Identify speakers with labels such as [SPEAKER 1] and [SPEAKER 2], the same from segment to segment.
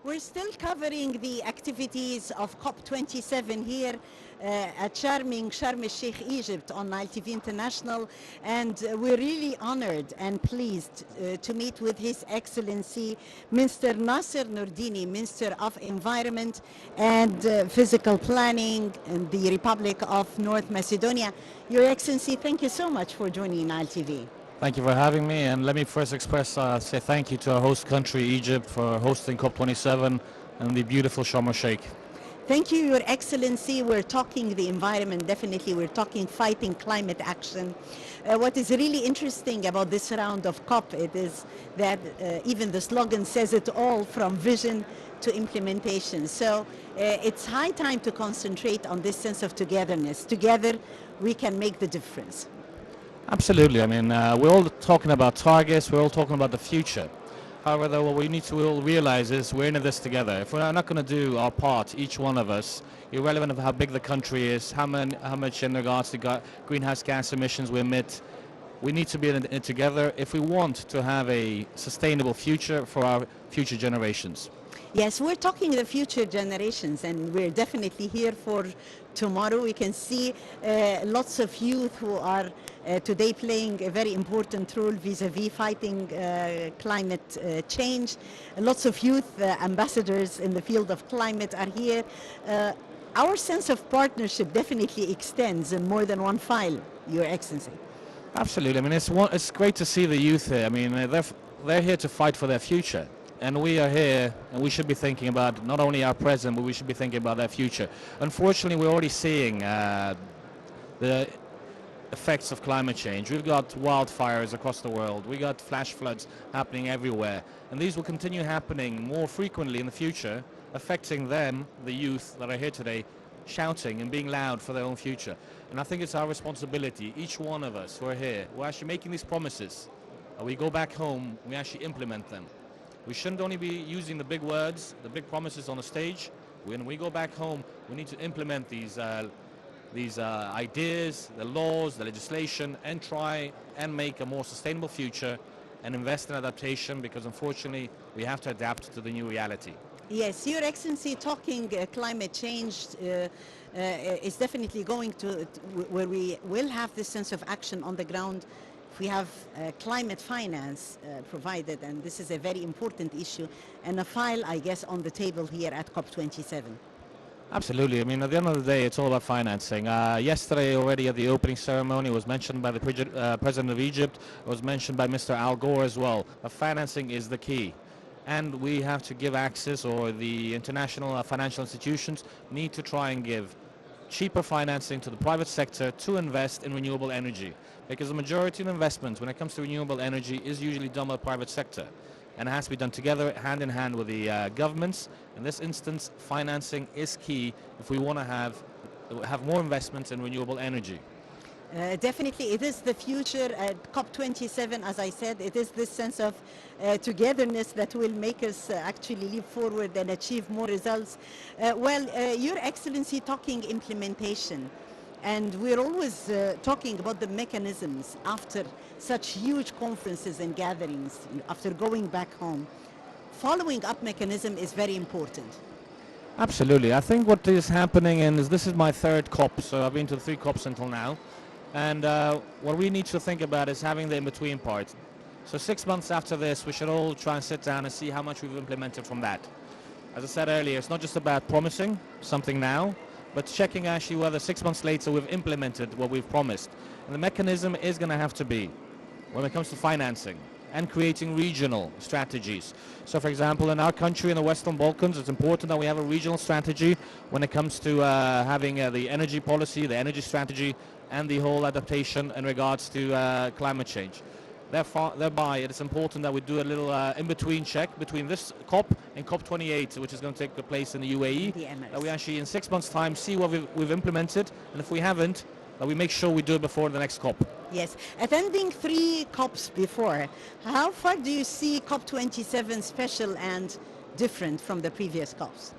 [SPEAKER 1] We're still covering the activities of COP27 here at charming Sharm el-Sheikh, Egypt on Nile TV International, and we're really honored and pleased to meet with His Excellency Mr. Naser Nuredini, Minister of Environment and Physical Planning in the Republic of North Macedonia. Your Excellency, thank you so much for joining Nile TV.
[SPEAKER 2] Thank you for having me, and let me first say thank you to our host country, Egypt, for hosting COP27 and the beautiful Sharm el-Sheikh.
[SPEAKER 1] Thank you, Your Excellency. We're talking the environment, definitely. We're talking fighting climate action. What is really interesting about this round of COP, it is that even the slogan says it all, from vision to implementation. So it's high time to concentrate on this sense of togetherness. Together, we can make the difference.
[SPEAKER 2] Absolutely. I mean, we're all talking about targets, we're all talking about the future. However, though, what we need to all realize is we're in this together. If we're not going to do our part, each one of us, irrelevant of how big the country is, how much in regards to greenhouse gas emissions we emit, we need to be in it together if we want to have a sustainable future for our future generations.
[SPEAKER 1] Yes, we're talking the future generations, and we're definitely here for tomorrow. We can see lots of youth who are today playing a very important role vis-a-vis fighting climate change. Lots of youth ambassadors in the field of climate are here. Our sense of partnership definitely extends in more than one file, Your Excellency.
[SPEAKER 2] Absolutely. I mean, it's great to see the youth here. I mean, they're here to fight for their future. And we are here, and we should be thinking about not only our present, but we should be thinking about their future. Unfortunately, we're already seeing the effects of climate change. We've got wildfires across the world. We got flash floods happening everywhere. And these will continue happening more frequently in the future, affecting them, the youth that are here today, shouting and being loud for their own future. And I think it's our responsibility, each one of us who are here, we're actually making these promises. We go back home, we actually implement them. We shouldn't only be using the big words, the big promises on the stage. When we go back home, we need to implement these ideas, the laws, the legislation, and try and make a more sustainable future and invest in adaptation, because unfortunately we have to adapt to the new reality.
[SPEAKER 1] Yes, Your Excellency, talking climate change is definitely going to where we will have this sense of action on the ground. We have climate finance provided, and this is a very important issue and a file, I guess, on the table here at COP27.
[SPEAKER 2] Absolutely. I mean, at the end of the day, it's all about financing. Yesterday, already at the opening ceremony, it was mentioned by the President of Egypt, it was mentioned by Mr. Al Gore as well. Financing is the key. And we have to give access, or the international financial institutions need to try and give cheaper financing to the private sector to invest in renewable energy. Because the majority of investments when it comes to renewable energy is usually done by the private sector. And it has to be done together, hand in hand with the governments. In this instance, financing is key if we want to have more investments in renewable energy.
[SPEAKER 1] Definitely, it is the future. At COP27, as I said, it is this sense of togetherness that will make us actually leap forward and achieve more results. Your Excellency, talking implementation, and we're always talking about the mechanisms after such huge conferences and gatherings, after going back home. Following up mechanism is very important.
[SPEAKER 2] Absolutely. I think what is happening, and this is my third COP, so I've been to 3 COPs until now. And what we need to think about is having the in-between part. So 6 months after this, we should all try and sit down and see how much we've implemented from that. As I said earlier, it's not just about promising something now, but checking actually whether 6 months later we've implemented what we've promised. And the mechanism is going to have to be, when it comes to financing and creating regional strategies. So for example, in our country, in the Western Balkans, it's important that we have a regional strategy when it comes to having the energy policy, the energy strategy, and the whole adaptation in regards to climate change. Thereby, it is important that we do a little in-between check between this COP and COP28, which is going to take place in the UAE. That we actually, in 6 months' time, see what we've implemented, and if we haven't, that we make sure we do it before the next COP.
[SPEAKER 1] Yes. Attending 3 COPs before, how far do you see COP27 special and different from the previous COPs?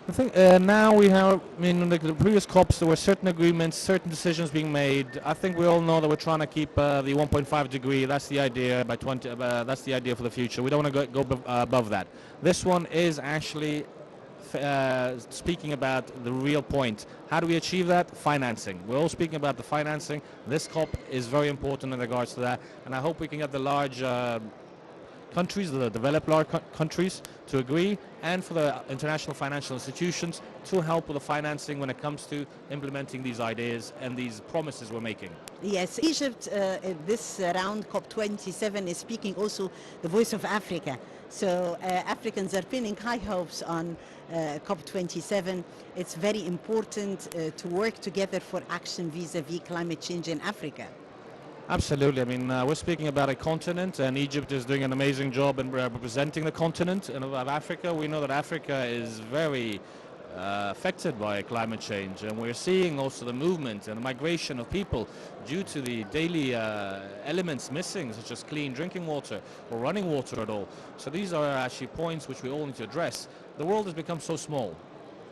[SPEAKER 2] I think now we have, I mean, the previous COPs, there were certain agreements, certain decisions being made. I think we all know that we're trying to keep the 1.5 degree. That's the idea by 20. That's the idea for the future. We don't want to go above that. This one is actually speaking about the real point. How do we achieve that? Financing. We're all speaking about the financing. This COP is very important in regards to that, and I hope we can get the large countries, the developed large countries, to agree, and for the international financial institutions to help with the financing when it comes to implementing these ideas and these promises we're making.
[SPEAKER 1] Yes, Egypt, this round COP27 is speaking also the voice of Africa. So Africans are pinning high hopes on COP27. It's very important to work together for action vis-a-vis climate change in Africa.
[SPEAKER 2] Absolutely. I mean, we're speaking about a continent, and Egypt is doing an amazing job in representing the continent of Africa. We know that Africa is very affected by climate change, and we're seeing also the movement and the migration of people due to the daily elements missing, such as clean drinking water or running water at all. So these are actually points which we all need to address. The world has become so small.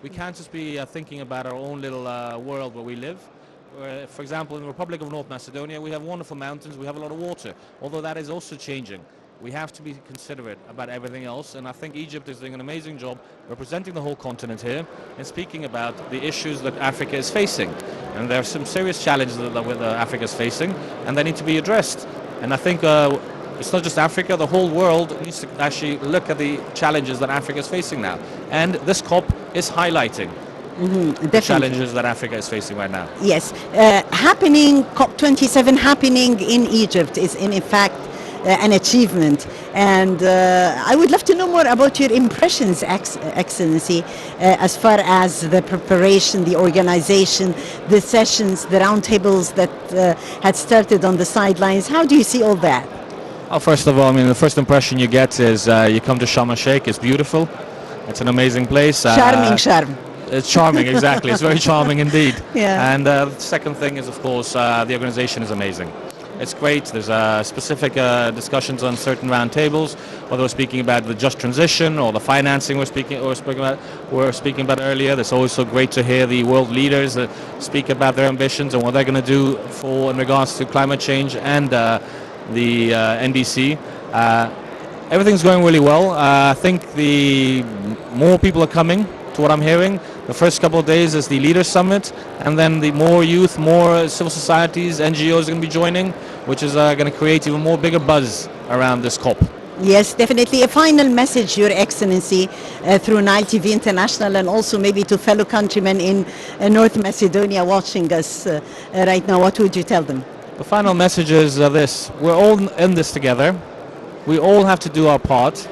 [SPEAKER 2] We can't just be thinking about our own little world where we live. For example, in the Republic of North Macedonia, we have wonderful mountains, we have a lot of water, although that is also changing. We have to be considerate about everything else, and I think Egypt is doing an amazing job representing the whole continent here and speaking about the issues that Africa is facing. And there are some serious challenges that Africa is facing, and they need to be addressed. And I think it's not just Africa, the whole world needs to actually look at the challenges that Africa is facing now. And this COP is highlighting the challenges that Africa is facing right now.
[SPEAKER 1] Yes, COP27 happening in Egypt is in fact an achievement, and I would love to know more about your impressions, Excellency, as far as the preparation, the organization, the sessions, the roundtables that had started on the sidelines. How do you see all that?
[SPEAKER 2] Well, first of all, I mean, the first impression you get is you come to Sharm el-Sheikh, it's beautiful, it's an amazing place.
[SPEAKER 1] Charming, charm.
[SPEAKER 2] It's charming, exactly. It's very charming indeed.
[SPEAKER 1] Yeah.
[SPEAKER 2] And the second thing is, of course, the organization is amazing. It's great. There's specific discussions on certain round tables, whether we're speaking about the just transition or the financing we're speaking about earlier. It's also great to hear the world leaders speak about their ambitions and what they're going to do in regards to climate change and the NDC. Everything's going really well. I think the more people are coming, to what I'm hearing. The first couple of days is the Leaders Summit, and then the more youth, more civil societies, NGOs are going to be joining, which is going to create even more bigger buzz around this COP.
[SPEAKER 1] Yes, definitely. A final message, Your Excellency, through Nile TV International, and also maybe to fellow countrymen in North Macedonia watching us right now. What would you tell them?
[SPEAKER 2] The final message is this. We're all in this together. We all have to do our part.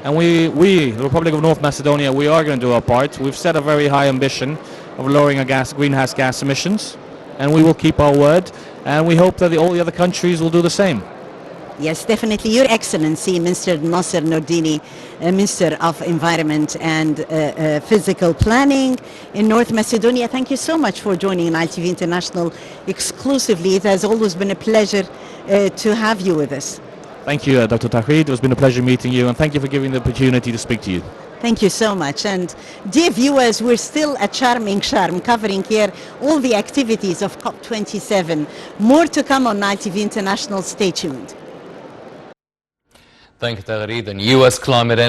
[SPEAKER 2] And we, the Republic of North Macedonia, we are going to do our part. We've set a very high ambition of lowering our greenhouse gas emissions, and we will keep our word. And we hope that all the other countries will do the same.
[SPEAKER 1] Yes, definitely. Your Excellency, Mr. Naser Nuredini, Minister of Environment and Physical Planning in North Macedonia, thank you so much for joining Nile TV International exclusively. It has always been a pleasure to have you with us.
[SPEAKER 2] Thank you, Dr. Taghreed. It has been a pleasure meeting you, and thank you for giving the opportunity to speak to you.
[SPEAKER 1] Thank you so much. And dear viewers, we're still at Charming Sharm, covering here all the activities of COP27. More to come on Nile TV International. Stay tuned.
[SPEAKER 3] Thank you, Taghreed. And U.S. climate